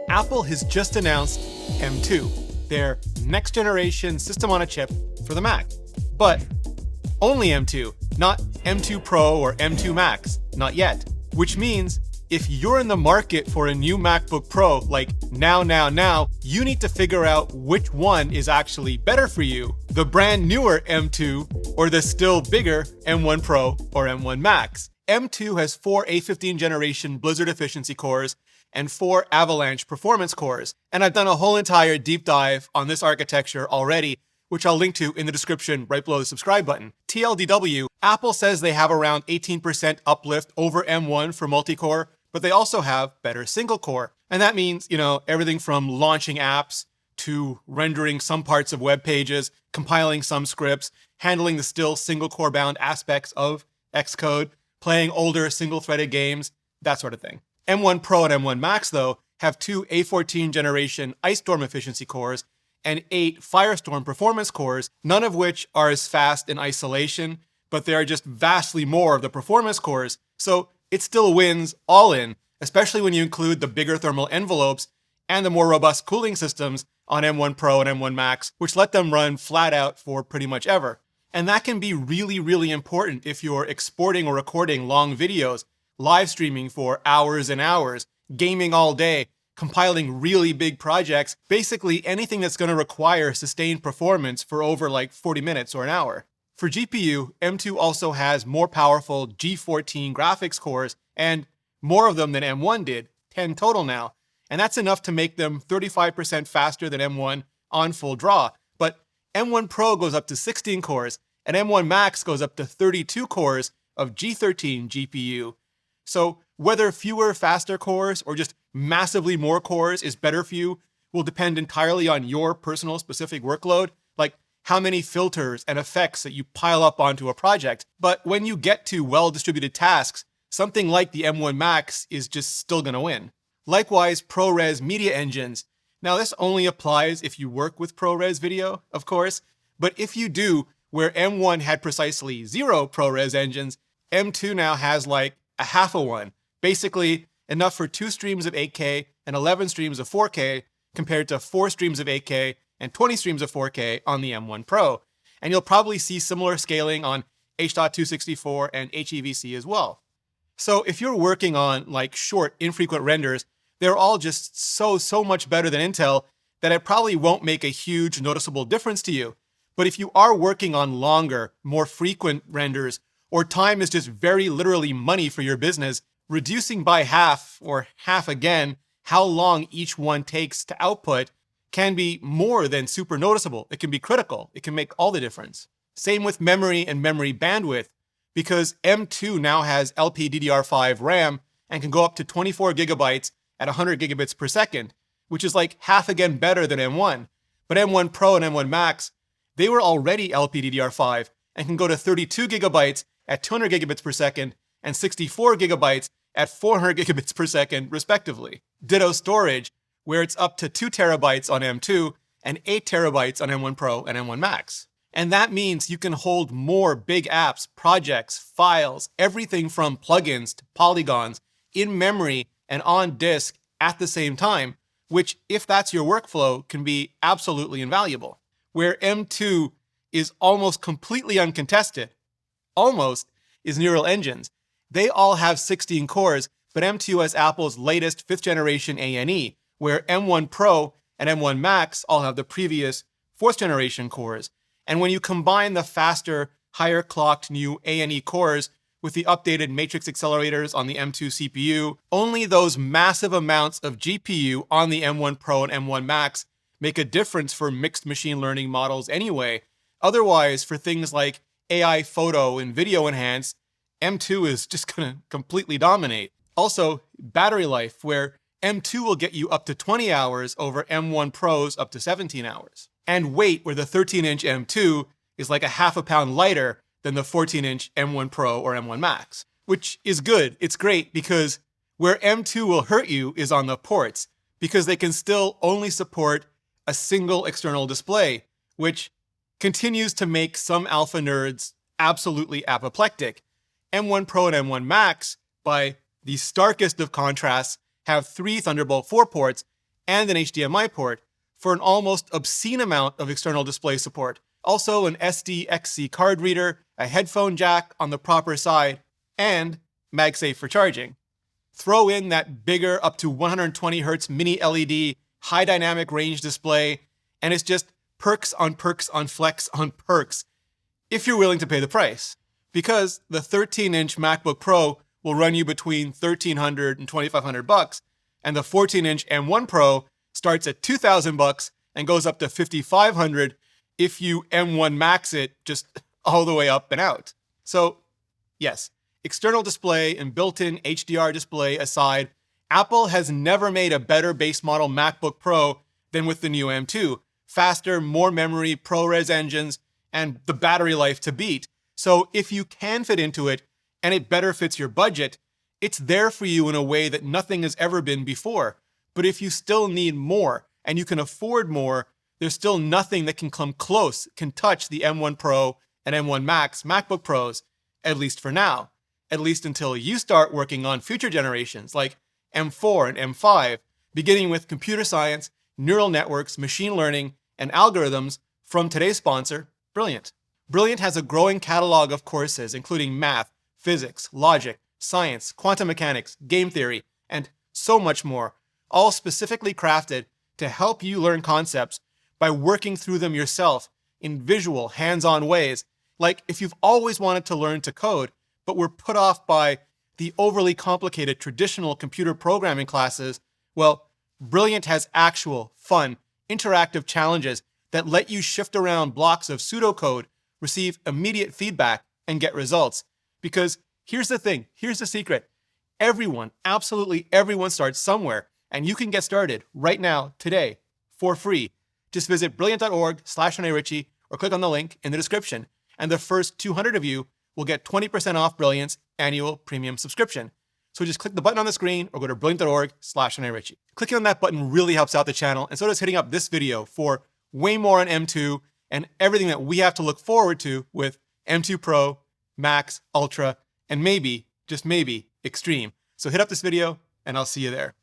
Apple has just announced M2, their next generation system on a chip for the Mac. But only M2, not M2 Pro or M2 Max, not yet. Which means if you're in the market for a new MacBook Pro, like now, you need to figure out which one is actually better for you, the brand newer M2 or the still bigger M1 Pro or M1 Max. M2 has 4 A15 generation Blizzard efficiency cores and 4 Avalanche performance cores. And I've done a whole entire deep dive on this architecture already, which I'll link to in the description right below the subscribe button. TLDW, Apple says they have around 18% uplift over M1 for multi-core, but they also have better single core. And that means, everything from launching apps to rendering some parts of web pages, compiling some scripts, handling the still single core bound aspects of Xcode, playing older single-threaded games, that sort of thing. M1 Pro and M1 Max, though, have 2 A14 generation Ice Storm efficiency cores and 8 Firestorm performance cores, none of which are as fast in isolation, but they are just vastly more of the performance cores, so it still wins all in, especially when you include the bigger thermal envelopes and the more robust cooling systems on M1 Pro and M1 Max, which let them run flat out for pretty much ever. And that can be really, really important if you're exporting or recording long videos, live streaming for hours and hours, gaming all day, compiling really big projects, basically anything that's going to require sustained performance for over 40 minutes or an hour. For GPU, M2 also has more powerful G14 graphics cores and more of them than M1 did, 10 total now. And that's enough to make them 35% faster than M1 on full draw. But M1 Pro goes up to 16 cores, and M1 Max goes up to 32 cores of G13 GPU. So whether fewer, faster cores or just massively more cores is better for you will depend entirely on your personal specific workload, like how many filters and effects that you pile up onto a project. But when you get to well-distributed tasks, something like the M1 Max is just still going to win. Likewise, ProRes media engines. Now, this only applies if you work with ProRes video, of course, but if you do, where M1 had precisely 0 ProRes engines, M2 now has a half a one, basically enough for 2 streams of 8K and 11 streams of 4K compared to 4 streams of 8K and 20 streams of 4K on the M1 Pro. And you'll probably see similar scaling on H.264 and HEVC as well. So if you're working on short, infrequent renders, they're all just so much better than Intel that it probably won't make a huge noticeable difference to you. But if you are working on longer, more frequent renders, or time is just very literally money for your business, reducing by half or half again how long each one takes to output can be more than super noticeable. It can be critical. It can make all the difference. Same with memory and memory bandwidth, because M2 now has LPDDR5 RAM and can go up to 24 gigabytes at 100 gigabits per second, which is half again better than M1. But M1 Pro and M1 Max, they were already LPDDR5 and can go to 32 gigabytes at 200 gigabits per second and 64 gigabytes at 400 gigabits per second, respectively. Ditto storage, where it's up to 2 terabytes on M2 and 8 terabytes on M1 Pro and M1 Max. And that means you can hold more big apps, projects, files, everything from plugins to polygons in memory and on disk at the same time, which, if that's your workflow, can be absolutely invaluable. Where M2 is almost completely uncontested, is Neural Engines. They all have 16 cores, but M2 has Apple's latest 5th generation ANE, where M1 Pro and M1 Max all have the previous 4th generation cores. And when you combine the faster, higher clocked new ANE cores with the updated matrix accelerators on the M2 CPU, only those massive amounts of GPU on the M1 Pro and M1 Max make a difference for mixed machine learning models anyway. Otherwise, for things like AI photo and video enhanced, M2 is just going to completely dominate. Also, battery life, where M2 will get you up to 20 hours over M1 Pro's up to 17 hours. And weight, where the 13-inch M2 is a half a pound lighter than the 14-inch M1 Pro or M1 Max, which is good. It's great because where M2 will hurt you is on the ports, because they can still only support a single external display, which continues to make some alpha nerds absolutely apoplectic. M1 Pro and M1 Max, by the starkest of contrasts, have 3 Thunderbolt 4 ports and an HDMI port for an almost obscene amount of external display support. Also an SD-XC card reader, a headphone jack on the proper side, and MagSafe for charging. Throw in that bigger up to 120 Hz mini LED high dynamic range display, and it's just perks on flex on perks if you're willing to pay the price. Because the 13-inch MacBook Pro will run you between $1,300 and $2,500, and the 14-inch M1 Pro starts at $2,000 and goes up to $5,500 if you M1 Max it just all the way up and out. So yes, external display and built-in HDR display aside, Apple has never made a better base model MacBook Pro than with the new M2. Faster, more memory, ProRes engines, and the battery life to beat. So if you can fit into it and it better fits your budget, it's there for you in a way that nothing has ever been before. But if you still need more and you can afford more, there's still nothing that can come close, can touch the M1 Pro and M1 Max MacBook Pros, at least for now. At least until you start working on future generations like M4 and M5, beginning with computer science, neural networks, machine learning, and algorithms from today's sponsor, Brilliant. Brilliant has a growing catalog of courses including math, physics, logic, science, quantum mechanics, game theory, and so much more, all specifically crafted to help you learn concepts by working through them yourself in visual, hands-on ways. Like if you've always wanted to learn to code, but were put off by the overly complicated traditional computer programming classes, well, Brilliant has actual, fun, interactive challenges that let you shift around blocks of pseudocode, receive immediate feedback, and get results. Because here's the thing, here's the secret. Everyone, absolutely everyone starts somewhere, and you can get started right now, today, for free. Just visit brilliant.org/ReneRitchie or click on the link in the description, and the first 200 of you will get 20% off Brilliant's annual premium subscription. So just click the button on the screen or go to brilliant.org/ReneRitchie. Clicking on that button really helps out the channel, and so does hitting up this video for way more on M2 and everything that we have to look forward to with M2 Pro, Max, Ultra, and maybe, just maybe, Extreme. So hit up this video, and I'll see you there.